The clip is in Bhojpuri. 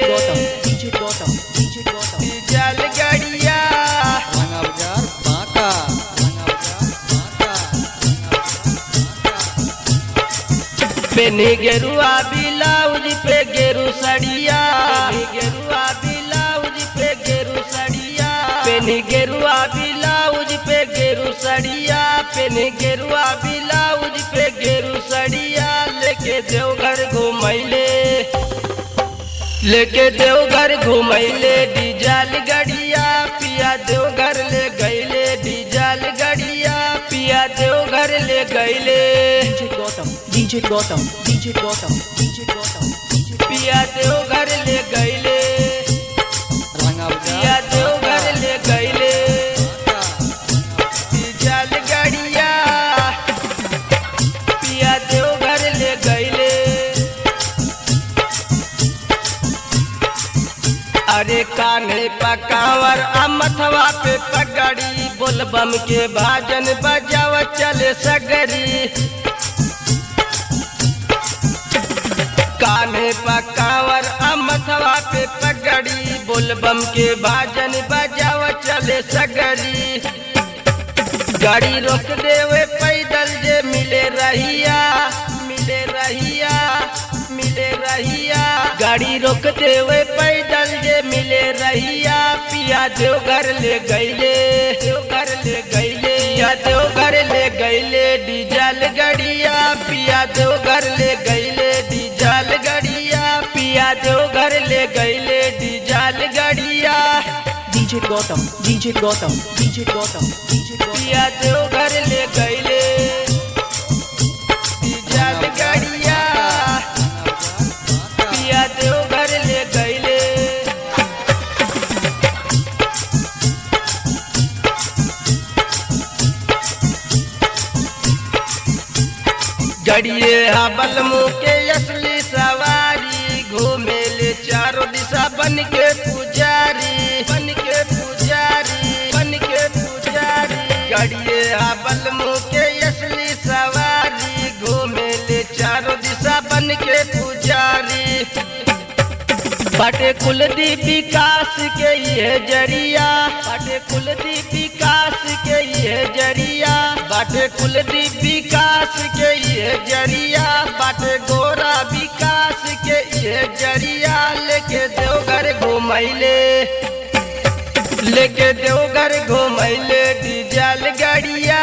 गईले डीजल गाड़िया पेनी गेरुआ ब्लाउज पे गेरू सड़िया गेरुआ ब्लाउज पे गेरू सड़िया पेनी गेरुआ ब्लाउज पे गेरू सड़िया पेनी गेरुआ ब्लाउज पे गेरू सड़िया लेके देवघर घुमैले डीजल गाड़िया पिया देवघर ले गईले डीजल गाड़िया पिया देवघर ले गईले DJ Gautam पिया देवघर ले गईले पिया देवघर ले गईले डीजल गाड़िया पिया देवघर ले गईले अरे कान्हे पकावर अमथवा पे पगड़ी बोलबम के भाजन बजाव चले सगरी कान्हे पकावर अमथवा पे पगड़ी बोलबम के भाजन बजाव चले सगरी गाड़ी रोक देवे पैदल जे मिले रहिया गाड़ी रोक देवे पैदल जे मिले रहिया पिया देवघर ले गईले पिया देवघर ले गईले डीजल गाड़िया पिया देवघर ले गईले डीजल गाड़िया पिया देवघर ले गईले डीजल गाड़िया DJ Gautam पिया देवघर ले गईले डीजल गाड़िया पिया देवघर ले गईले गड़िए हबल मुँह के असली सवारी घूमे ले चारों दिशा बन के पुजारी गड़िए हबल मुँह के असली सवारी घूमे ले चारों दिशा बन के पुजारी बाटे कुलदीप विकास के ये जरिया बाटे कुलदीप विकास के ये जरिया बाटे कुलदीप विकास के ये जरिया बाटे गोरा विकास के ये जरिया लेके देवघर घुमैले डीजल गाड़िया